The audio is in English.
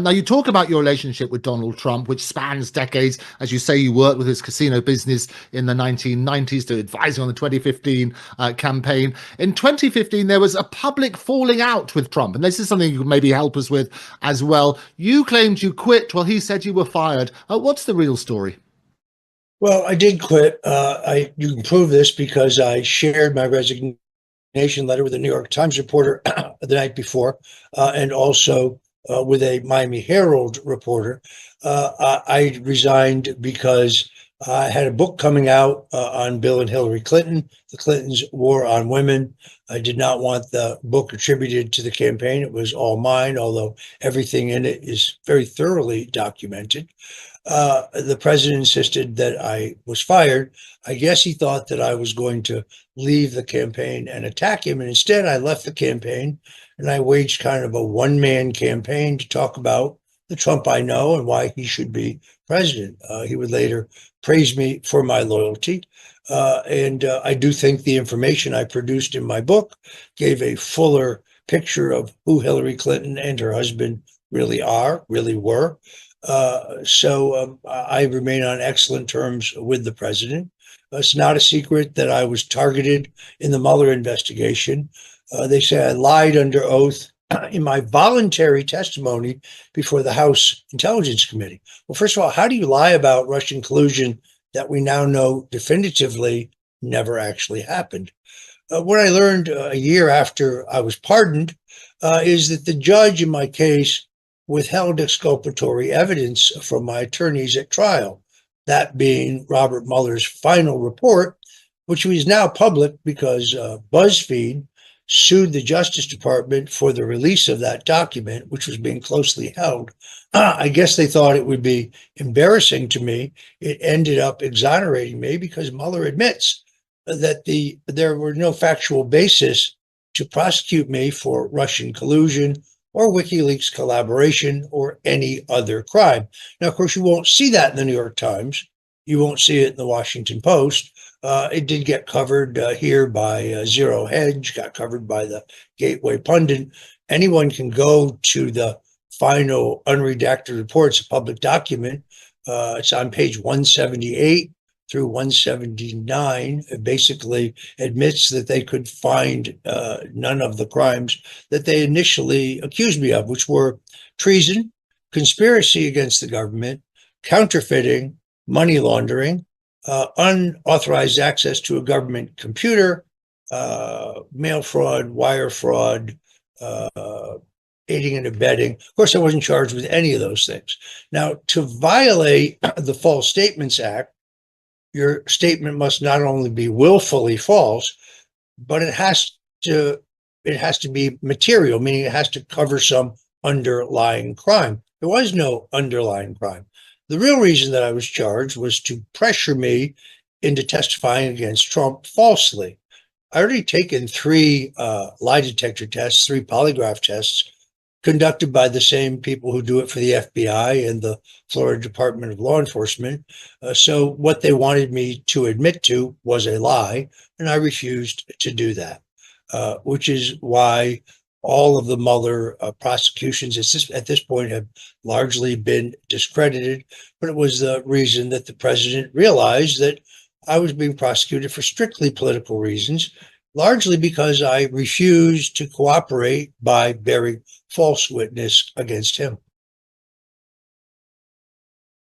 Now, you talk about your relationship with Donald Trump, which spans decades. As you say, you worked with his casino business in the 1990s to advise on the 2015 campaign. In 2015, there was a public falling out with Trump, and this is something you could maybe help us with as well. You claimed you quit while he said you were fired. What's the real story? Well, I did quit. You can prove this because I shared my resignation letter with a New York Times reporter the night before, and also with a Miami Herald reporter. I resigned because I had a book coming out on Bill and Hillary Clinton, the Clintons' war on women. I did not want the book attributed to the campaign. It was all mine, although everything in it is very thoroughly documented. The president insisted that I was fired. I guess he thought that I was going to leave the campaign and attack him. And instead, I left the campaign and I waged kind of a one-man campaign to talk about the Trump I know and why he should be president. He would later praise me for my loyalty. And I do think the information I produced in my book gave a fuller picture of who Hillary Clinton and her husband really were. So I remain on excellent terms with the president. It's not a secret that I was targeted in the Mueller investigation. They say I lied under oath in my voluntary testimony before the House Intelligence Committee. Well, first of all, how do you lie about Russian collusion that we now know definitively never actually happened? What I learned a year after I was pardoned is that the judge in my case withheld exculpatory evidence from my attorneys at trial, that being Robert Mueller's final report, which was now public because BuzzFeed sued the Justice Department for the release of that document, which was being closely held. I guess they thought it would be embarrassing to me. It ended up exonerating me because Mueller admits that there were no factual basis to prosecute me for Russian collusion or WikiLeaks collaboration or any other crime. Now, of course, you won't see that in the New York Times. You won't see it in the Washington Post. It did get covered here by Zero Hedge, got covered by the Gateway Pundit. Anyone can go to the final unredacted report. It's a public document. It's on page 178 through 179. It basically admits that they could find none of the crimes that they initially accused me of, which were treason, conspiracy against the government, counterfeiting, money laundering, unauthorized access to a government computer, mail fraud, wire fraud, aiding and abetting. Of course, I wasn't charged with any of those things. Now, to violate the False Statements Act, your statement must not only be willfully false, but it has to be material, meaning it has to cover some underlying crime. There was no underlying crime. The real reason that I was charged was to pressure me into testifying against Trump falsely. I already taken 3 lie detector tests, 3 polygraph tests conducted by the same people who do it for the FBI and the Florida Department of Law Enforcement. So what they wanted me to admit to was a lie, and I refused to do that, which is why all of the Mueller prosecutions at this point have largely been discredited. But it was the reason that the president realized that I was being prosecuted for strictly political reasons, largely because I refused to cooperate by bearing false witness against him.